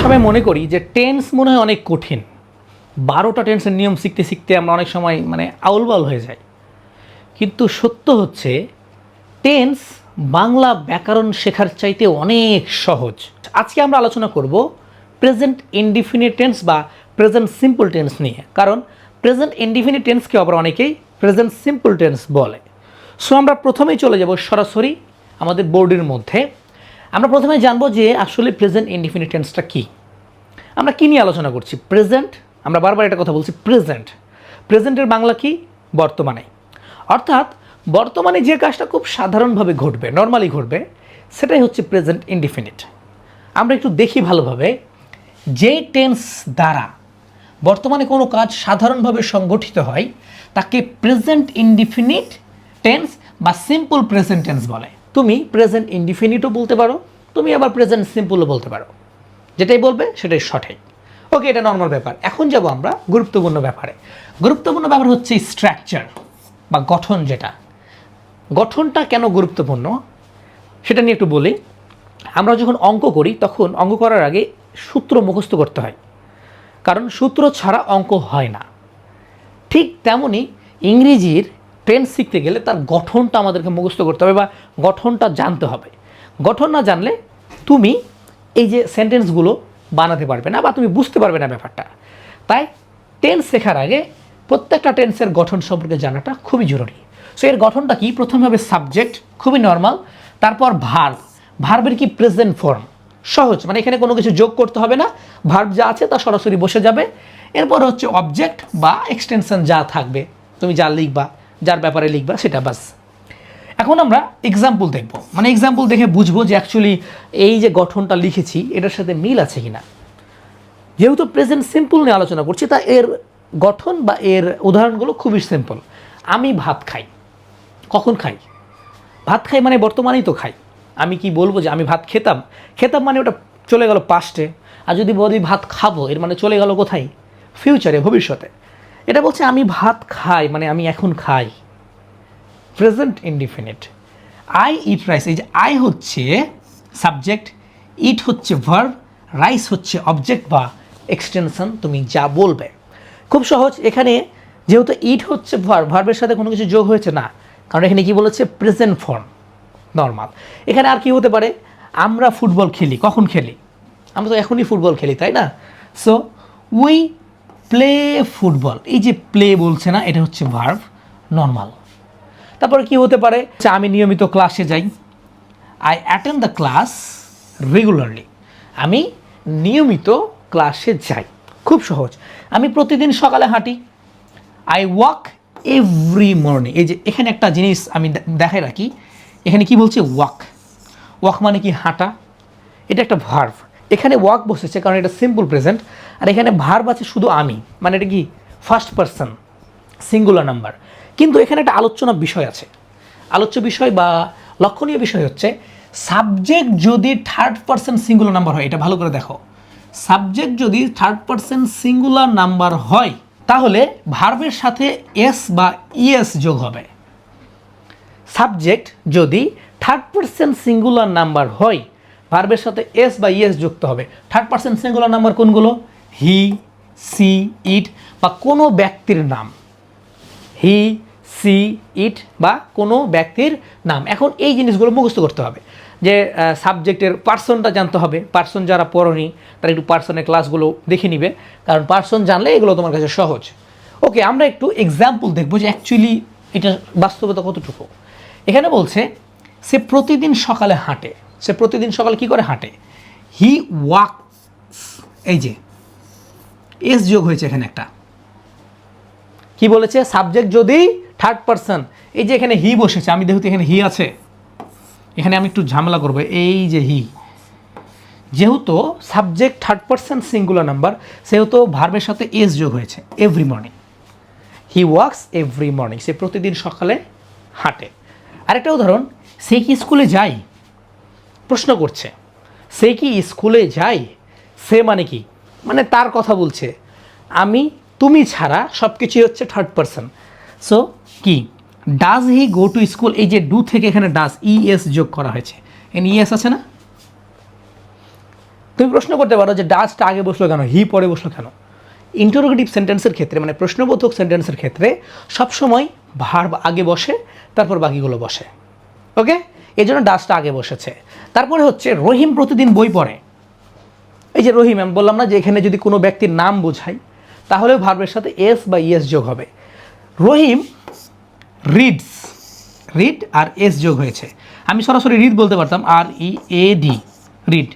সবাই মনে করি যে টেন্স মনে হয় অনেক কঠিন, 12টা টেন্সের নিয়ম শিখতে শিখতে আমরা অনেক সময় আউলবাউল হয়ে যাই। কিন্তু সত্য হচ্ছে টেন্স বাংলা ব্যাকরণ শেখার চাইতে অনেক সহজ। আজকে আমরা আলোচনা করব প্রেজেন্ট ইনডিফিনিট টেন্স বা প্রেজেন্ট সিম্পল টেন্স নিয়ে। কারণ প্রেজেন্ট ইনডিফিনিট টেন্সকে আবার অনেকেই প্রেজেন্ট সিম্পল টেন্স বলে। সো আমরা প্রথমেই চলে যাব সরাসরি আমাদের বোর্ডের মধ্যে। আমরা প্রথমে জানবো যে আসলে প্রেজেন্ট ইনডিফিনিট টেন্সটা কী, আমরা কী নিয়ে আলোচনা করছি। প্রেজেন্ট, আমরা বারবার একটা কথা বলছি, প্রেজেন্টের বাংলা কি? বর্তমানে। অর্থাৎ বর্তমানে যে কাজটা খুব সাধারণভাবে ঘটবে, নর্মালি ঘটবে, সেটাই হচ্ছে প্রেজেন্ট ইনডিফিনিট। আমরা একটু দেখি ভালোভাবে, যে টেন্স দ্বারা বর্তমানে কোনো কাজ সাধারণভাবে সংগঠিত হয় তাকে প্রেজেন্ট ইনডিফিনিট টেন্স বা সিম্পল প্রেজেন্ট টেন্স বলে। তুমি প্রেজেন্ট ইনডিফিনিটও বলতে পারো, তুমি আবার প্রেজেন্ট সিম্পলও বলতে পারো, যেটাই বলবে সেটাই সঠিক। ওকে, এটা নর্মাল ব্যাপার। এখন যাব আমরা গুরুত্বপূর্ণ ব্যাপারে। গুরুত্বপূর্ণ ব্যাপার হচ্ছে স্ট্রাকচার বা গঠন। যেটা গঠনটা কেন গুরুত্বপূর্ণ সেটা নিয়ে একটু বলি। আমরা যখন অঙ্ক করি তখন অঙ্ক করার আগে সূত্র মুখস্থ করতে হয়, কারণ সূত্র ছাড়া অঙ্ক হয় না। ঠিক তেমনই ইংরেজির টেন্স শিখতে গেলে তার গঠনটা আমাদেরকে মুখস্থ করতে হবে বা গঠনটা জানতে হবে। গঠন না জানলে তুমি এই যে সেন্টেন্সগুলো বানাতে পারবে না বা তুমি বুঝতে পারবে না ব্যাপারটা। তাই টেন্স শেখার আগে প্রত্যেকটা টেন্সের গঠন সম্পর্কে জানাটা খুবই জরুরি। সো এর গঠনটা কি? প্রথমে হবে সাবজেক্ট, খুবই নর্মাল। তারপর ভার্ব, ভার্বের কি? প্রেজেন্ট ফর্ম, সহজ, এখানে কোনো কিছু যোগ করতে হবে না, ভার্ব যা আছে তা সরাসরি বসে যাবে। এরপর হচ্ছে অবজেক্ট বা এক্সটেনশন যা থাকবে, তুমি যা লিখবা, যার ব্যাপারে লিখবা সেটা বাস। এখন আমরা এক্সাম্পল দেখব, এক্সাম্পল দেখে বুঝবো যে অ্যাকচুয়ালি এই যে গঠনটা লিখেছি এটার সাথে মিল আছে কিনা। যেহেতু প্রেজেন্ট সিম্পল নিয়ে আলোচনা করছি, তা এর গঠন বা এর উদাহরণগুলো খুবই সিম্পল। আমি ভাত খাই। কখন খাই? ভাত খাই বর্তমানেই তো খাই। আমি কি বলবো যে আমি ভাত খেতাম? খেতাম ওটা চলে গেল পাস্টে। আর যদি বলি ভাত খাবো, এর চলে গেল কোথায়? ফিউচারে, ভবিষ্যতে। এটা বলছে আমি ভাত খাই, আমি এখন খাই। Present indefinite. I eat rice, এই যে আই হচ্ছে সাবজেক্ট, ইট হচ্ছে ভার্ব, রাইস হচ্ছে অবজেক্ট বা এক্সটেনশন, তুমি যা বলবে। খুব সহজ। এখানে যেহেতু ইট হচ্ছে ভার্ব, ভার্বের সাথে কোনো কিছু যোগ হয়েছে না, কারণ এখানে কি বলেছে? Present form, normal. এখানে আর কি হতে পারে? আমরা ফুটবল খেলি। কখন খেলি? আমরা তো এখনই ফুটবল খেলি, তাই না? সো উই প্লে ফুটবল, এই যে প্লে বলছে না, এটা হচ্ছে ভার্ব, নর্মাল। তারপরে কি হতে পারে? আমি নিয়মিত ক্লাসে যাই। I attend the class regularly, আমি নিয়মিত ক্লাসে যাই। খুব সহজ। আমি প্রতিদিন সকালে হাঁটি। I walk every morning. এই যে এখানে একটা জিনিস আমি দেখাই রাখি, এখানে কি বলছে? ওয়াক। ওয়াক মানে কি? হাঁটা। এটা একটা ভার্ব। এখানে ওয়াক বসেছে কারণ এটা সিম্পল প্রেজেন্ট, আর এখানে ভার্ব আছে শুধু আমি, এটা কি? First person, singular number. কিন্তু এখানে একটা আলোচনা বিষয় আছে। আলোচ্য বিষয় বা লক্ষণীয় বিষয় হচ্ছে সাবজেক্ট যদি থার্ড পারসন সিঙ্গুলার নাম্বার হয়। এটা ভালো করে দেখো, সাবজেক্ট যদি থার্ড পারসন সিঙ্গুলার নাম্বার হয় তাহলে ভার্বের সাথে এস বা ইএস যোগ হবে। সাবজেক্ট যদি থার্ড পারসন সিঙ্গুলার নাম্বার হয়, ভার্বের সাথে এস বা ইএস যুক্ত হবে। থার্ড পারসন সিঙ্গুলার নাম্বার কোনগুলো? হি, সি, ইট বা কোনো ব্যক্তির নাম। হি, সি, ইট বা কোনো ব্যক্তির নাম। এখন এই জিনিসগুলো মুখস্থ করতে হবে, যে সাবজেক্টের পার্সনটা জানতে হবে। পার্সন যারা পড়নি তারা একটু পার্সনের ক্লাসগুলো দেখে নিবে, কারণ পার্সন জানলে এগুলো তোমার কাছে সহজ। ওকে, আমরা একটু এক্সাম্পল দেখবো যে অ্যাকচুয়ালি এটা বাস্তবতা কতটুকু। এখানে বলছে সে প্রতিদিন সকালে হাঁটে। সে প্রতিদিন সকালে কী করে? হাঁটে। হি ওয়াকস, এই যে এস যোগ হয়েছে এখানে একটা। কি বলেছে? সাবজেক্ট যদি থার্ড পারসন, এই যে এখানে হি বসেছে, আমি যেহেতু এখানে হি আছে, এখানে আমি একটু ঝামেলা করবো। এই যে হি, যেহেতু subject third person singular number, সেহেতু ভার্বের সাথে এস যোগ হয়েছে। এভরি মর্নিং, হি ওয়াকস এভরি মর্নিং, সে প্রতিদিন সকালে হাঁটে। আরেকটা উদাহরণ, সে কি স্কুলে যায়? প্রশ্ন করছে, সে কি স্কুলে যায়? সে কি? তার কথা বলছে। আমি, তুমি ছাড়া সব কিছুই হচ্ছে থার্ড পারসন। সো কি? Does he go to school, এই যে ডু থেকে এখানে ডাজ ইএস যোগ করা হয়েছে। এখানে ইএস আছে না? তুমি প্রশ্ন করতে পারো যে ডাজটা আগে বসলো কেন, হি পরে বসলো কেন? ইন্টারোগেটিভ সেন্টেন্সের ক্ষেত্রে মানে প্রশ্নবোধক সেন্টেন্সের ক্ষেত্রে সবসময় ভার্ব আগে বসে, তারপর বাকিগুলো বসে। ওকে, এই জন্য ডাজটা আগে বসেছে। তারপরে হচ্ছে রহিম প্রতিদিন বই পড়ে। এই যে রহিম, আমি বললাম না যে এখানে যদি কোনো ব্যক্তির নাম বোঝাই তাহলেও ভার্বের সাথে এস বা ইএস যোগ হবে। রহিম রিডস, রিড আর এস যোগ হয়েছে। আমি সরাসরি রিড বলতে পারতাম, READ, রিড।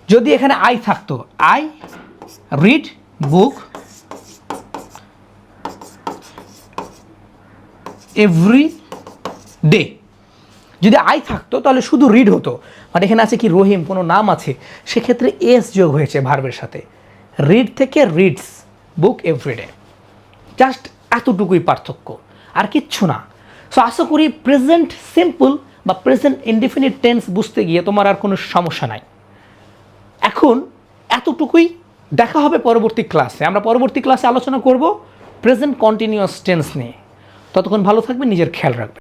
যদি এখানে আই থাকতো, I read book every day. যদি আই থাকতো তাহলে শুধু রিড হতো, বাট এখানে আছে কি রহিম, কোনো নাম আছে, সেক্ষেত্রে এস যোগ হয়েছে ভার্বের সাথে। রিড থেকে রিডস বুক এভরিডে। জাস্ট এতটুকুই পার্থক্য, আর কিচ্ছু না। সো আশা করি প্রেজেন্ট সিম্পল বা প্রেজেন্ট ইনডিফিনিট টেন্স বুঝতে গিয়ে তোমার আর কোনো সমস্যা নাই। এখন এতটুকুই, দেখা হবে পরবর্তী ক্লাসে। আমরা পরবর্তী ক্লাসে আলোচনা করব প্রেজেন্ট কন্টিনিউয়াস টেন্স নিয়ে। ততক্ষণ ভালো থাকবেন, নিজের খেয়াল রাখবেন।